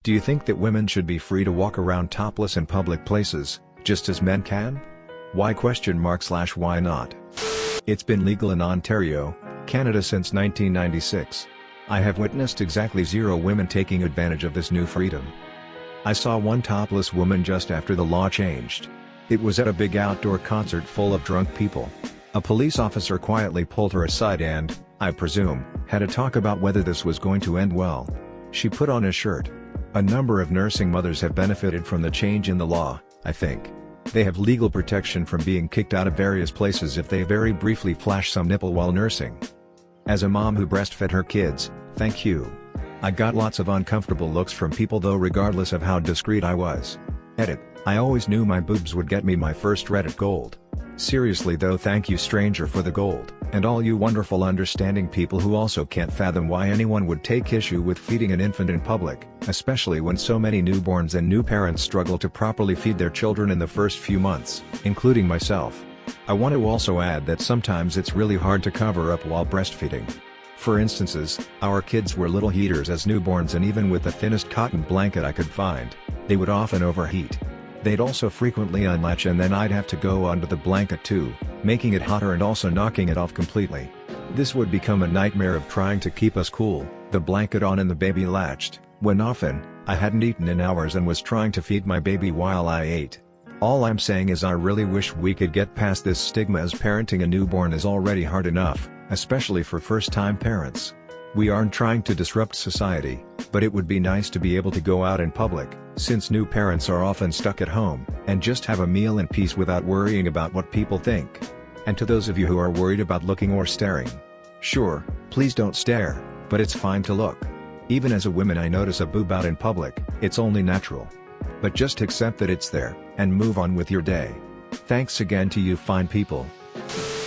Do you think that women should be free to walk around topless in public places, just as men can? Why not? It's been legal in Ontario, Canada since 1996. I have witnessed exactly 0 women taking advantage of this new freedom. I saw one topless woman just after the law changed. It was at a big outdoor concert full of drunk people. A police officer quietly pulled her aside and, I presume, had a talk about whether this was going to end well. She put on a shirt. A number of nursing mothers have benefited from the change in the law, I think. They have legal protection from being kicked out of various places if they very briefly flash some nipple while nursing. As a mom who breastfed her kids, thank you. I got lots of uncomfortable looks from people though regardless of how discreet I was. Edit, I always knew my boobs would get me my first Reddit gold. Seriously though, thank you stranger for the gold, and all you wonderful understanding people who also can't fathom why anyone would take issue with feeding an infant in public, especially when so many newborns and new parents struggle to properly feed their children in the first few months, including myself. I want to also add that sometimes it's really hard to cover up while breastfeeding. For instances, our kids were little heaters as newborns, and even with the thinnest cotton blanket I could find, they would often overheat. They'd also frequently unlatch and then I'd have to go under the blanket too, making it hotter and also knocking it off completely. This would become a nightmare of trying to keep us cool, the blanket on and the baby latched, when often, I hadn't eaten in hours and was trying to feed my baby while I ate. All I'm saying is I really wish we could get past this stigma, as parenting a newborn is already hard enough, especially for first-time parents. We aren't trying to disrupt society, but it would be nice to be able to go out in public, since new parents are often stuck at home, and just have a meal in peace without worrying about what people think. And to those of you who are worried about looking or staring, sure, please don't stare, but it's fine to look. Even as a woman I notice a boob out in public, it's only natural. But just accept that it's there, and move on with your day. Thanks again to you fine people.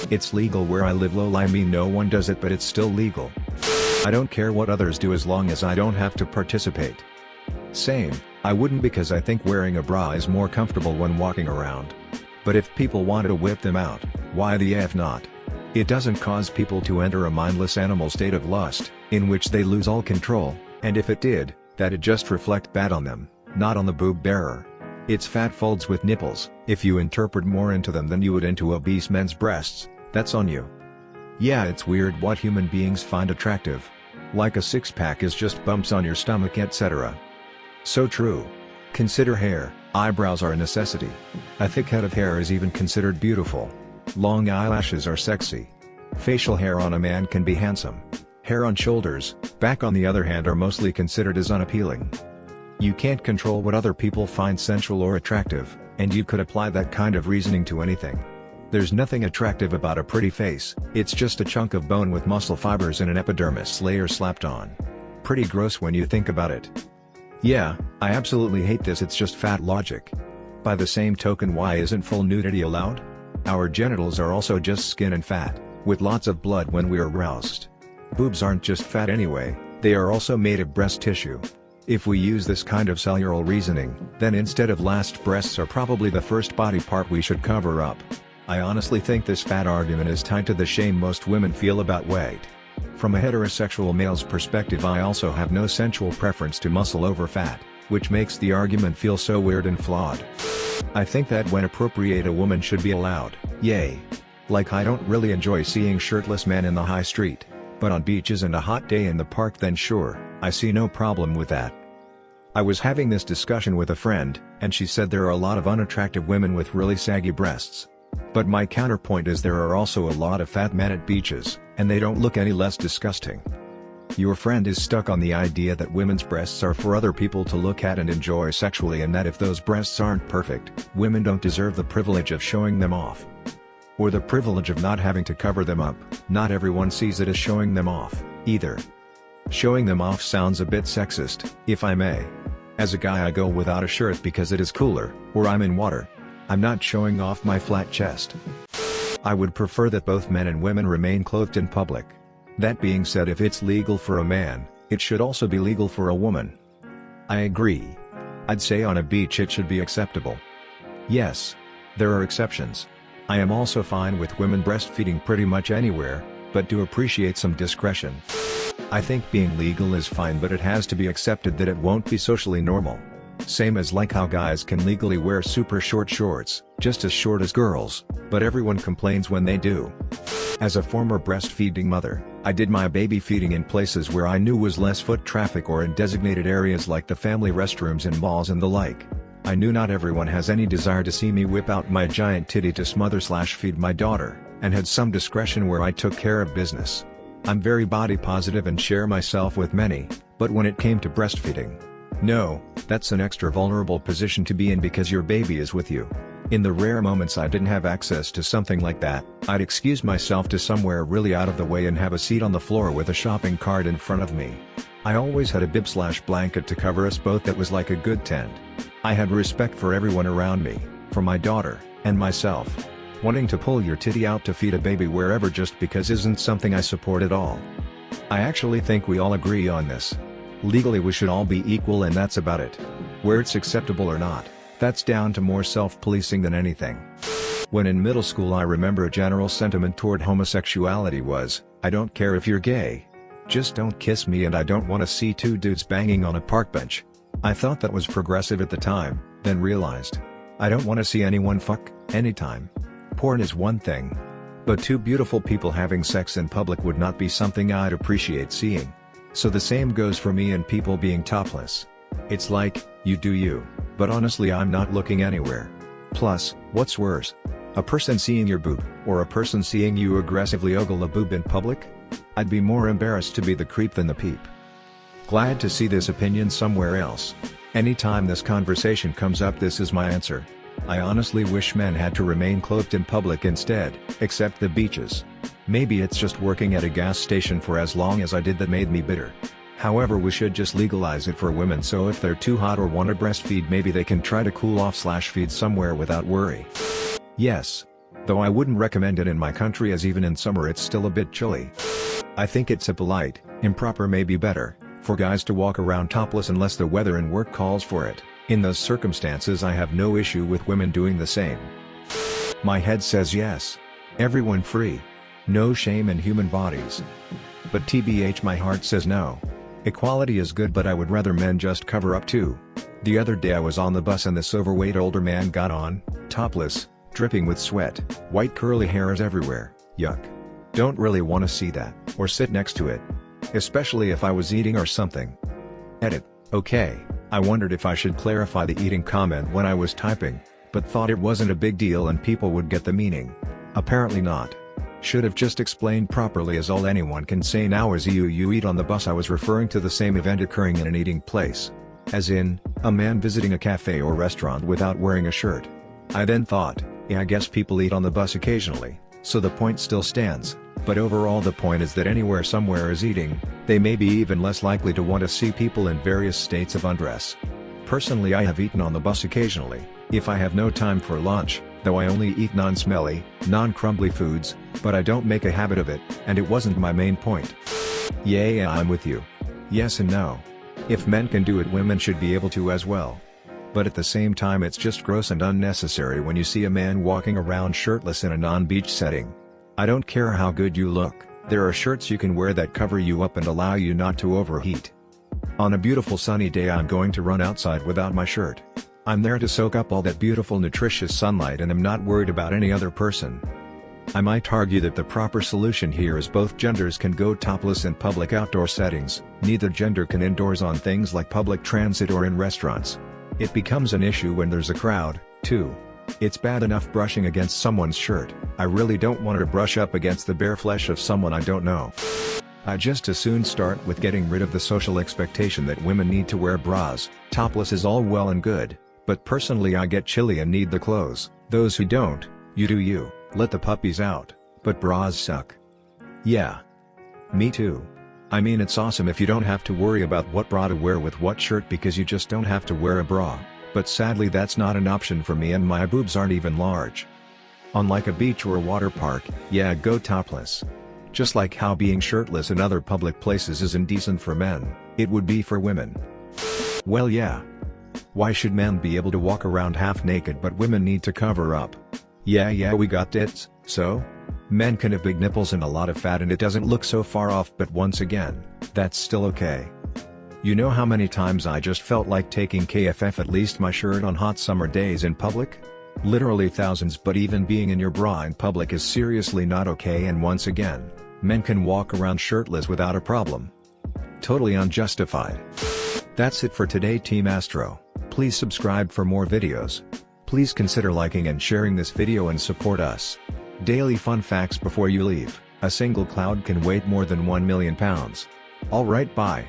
It's legal where I live, lol. I mean no one does it, but it's still legal. I don't care what others do as long as I don't have to participate. Same, I wouldn't, because I think wearing a bra is more comfortable when walking around. But if people wanted to whip them out, why the F not? It doesn't cause people to enter a mindless animal state of lust, in which they lose all control, and if it did, that'd just reflect bad on them, not on the boob bearer. It's fat folds with nipples. If you interpret more into them than you would into obese men's breasts, that's on you. Yeah, it's weird what human beings find attractive. Like a six-pack is just bumps on your stomach, etc. So true. Consider hair. Eyebrows are a necessity. A thick head of hair is even considered beautiful. Long eyelashes are sexy. Facial hair on a man can be handsome. Hair on shoulders, back on the other hand, are mostly considered as unappealing. You can't control what other people find sensual or attractive, and you could apply that kind of reasoning to anything. There's nothing attractive about a pretty face, it's just a chunk of bone with muscle fibers and an epidermis layer slapped on. Pretty gross when you think about it. Yeah, I absolutely hate this, it's just fat logic. By the same token, why isn't full nudity allowed? Our genitals are also just skin and fat, with lots of blood when we're aroused. Boobs aren't just fat anyway, they are also made of breast tissue. If we use this kind of cellular reasoning, then instead of last, breasts are probably the first body part we should cover up. I honestly think this fat argument is tied to the shame most women feel about weight. From a heterosexual male's perspective, I also have no sensual preference to muscle over fat, which makes the argument feel so weird and flawed. I think that when appropriate, a woman should be allowed, yay. Like, I don't really enjoy seeing shirtless men in the high street, but on beaches and a hot day in the park, then sure, I see no problem with that. I was having this discussion with a friend, and she said there are a lot of unattractive women with really saggy breasts. But my counterpoint is there are also a lot of fat men at beaches, and they don't look any less disgusting. Your friend is stuck on the idea that women's breasts are for other people to look at and enjoy sexually, and that if those breasts aren't perfect, women don't deserve the privilege of showing them off. Or the privilege of not having to cover them up. Not everyone sees it as showing them off, either. Showing them off sounds a bit sexist, if I may. As a guy, I go without a shirt because it is cooler, or I'm in water. I'm not showing off my flat chest. I would prefer that both men and women remain clothed in public. That being said, if it's legal for a man, it should also be legal for a woman. I agree. I'd say on a beach it should be acceptable. Yes. There are exceptions. I am also fine with women breastfeeding pretty much anywhere, but do appreciate some discretion. I think being legal is fine, but it has to be accepted that it won't be socially normal. Same as like how guys can legally wear super short shorts, just as short as girls, but everyone complains when they do. As a former breastfeeding mother, I did my baby feeding in places where I knew was less foot traffic or in designated areas like the family restrooms in malls and the like. I knew not everyone has any desire to see me whip out my giant titty to smother/feed my daughter, and had some discretion where I took care of business. I'm very body positive and share myself with many, but when it came to breastfeeding, no, that's an extra vulnerable position to be in because your baby is with you. In the rare moments I didn't have access to something like that, I'd excuse myself to somewhere really out of the way and have a seat on the floor with a shopping cart in front of me. I always had a bib/blanket to cover us both that was like a good tent. I had respect for everyone around me, for my daughter, and myself. Wanting to pull your titty out to feed a baby wherever just because isn't something I support at all. I actually think we all agree on this. Legally we should all be equal and that's about it. Where it's acceptable or not, that's down to more self-policing than anything. When in middle school I remember a general sentiment toward homosexuality was, I don't care if you're gay. Just don't kiss me and I don't want to see two dudes banging on a park bench. I thought that was progressive at the time, then realized, I don't want to see anyone fuck, anytime. Porn is one thing. But two beautiful people having sex in public would not be something I'd appreciate seeing. So the same goes for me and people being topless. It's like, you do you, but honestly I'm not looking anywhere. Plus, what's worse? A person seeing your boob, or a person seeing you aggressively ogle a boob in public? I'd be more embarrassed to be the creep than the peep. Glad to see this opinion somewhere else. Anytime this conversation comes up this is my answer. I honestly wish men had to remain clothed in public instead, except the beaches. Maybe it's just working at a gas station for as long as I did that made me bitter. However, we should just legalize it for women so if they're too hot or want to breastfeed maybe they can try to cool off/feed somewhere without worry. Yes. Though I wouldn't recommend it in my country as even in summer it's still a bit chilly. I think it's impolite, improper maybe better, for guys to walk around topless unless the weather and work calls for it. In those circumstances I have no issue with women doing the same. My head says yes. Everyone free. No shame in human bodies. But TBH my heart says no. Equality is good but I would rather men just cover up too. The other day I was on the bus and this overweight older man got on, topless, dripping with sweat, white curly hairs everywhere, yuck. Don't really want to see that, or sit next to it. Especially if I was eating or something. Edit, okay, I wondered if I should clarify the eating comment when I was typing, but thought it wasn't a big deal and people would get the meaning. Apparently not. Should have just explained properly as all anyone can say now is you eat on the bus. I was referring to the same event occurring in an eating place. As in, a man visiting a cafe or restaurant without wearing a shirt. I then thought, yeah I guess people eat on the bus occasionally, so the point still stands, but overall the point is that anywhere somewhere is eating, they may be even less likely to want to see people in various states of undress. Personally I have eaten on the bus occasionally, if I have no time for lunch, though I only eat non-smelly, non-crumbly foods, but I don't make a habit of it, and it wasn't my main point. Yeah, I'm with you. Yes and no. If men can do it women should be able to as well. But at the same time it's just gross and unnecessary when you see a man walking around shirtless in a non-beach setting. I don't care how good you look, there are shirts you can wear that cover you up and allow you not to overheat. On a beautiful sunny day I'm going to run outside without my shirt. I'm there to soak up all that beautiful nutritious sunlight and I'm not worried about any other person. I might argue that the proper solution here is both genders can go topless in public outdoor settings, neither gender can indoors on things like public transit or in restaurants. It becomes an issue when there's a crowd, too. It's bad enough brushing against someone's shirt, I really don't want to brush up against the bare flesh of someone I don't know. I just as soon start with getting rid of the social expectation that women need to wear bras. Topless is all well and good, but personally I get chilly and need the clothes. Those who don't, you do you, let the puppies out, but bras suck. Yeah. Me too. I mean it's awesome if you don't have to worry about what bra to wear with what shirt because you just don't have to wear a bra, but sadly that's not an option for me and my boobs aren't even large. On like a beach or a water park, yeah go topless. Just like how being shirtless in other public places is indecent for men, it would be for women. Well yeah. Why should men be able to walk around half naked but women need to cover up? Yeah we got tits, so? Men can have big nipples and a lot of fat and it doesn't look so far off, but once again, that's still okay. You know how many times I just felt like taking KFF at least my shirt on hot summer days in public? Literally thousands, but even being in your bra in public is seriously not okay, and once again, men can walk around shirtless without a problem. Totally unjustified. That's it for today, Team Astro. Please subscribe for more videos. Please consider liking and sharing this video and support us. Daily fun facts before you leave: a single cloud can weigh more than 1 million pounds. Alright, bye.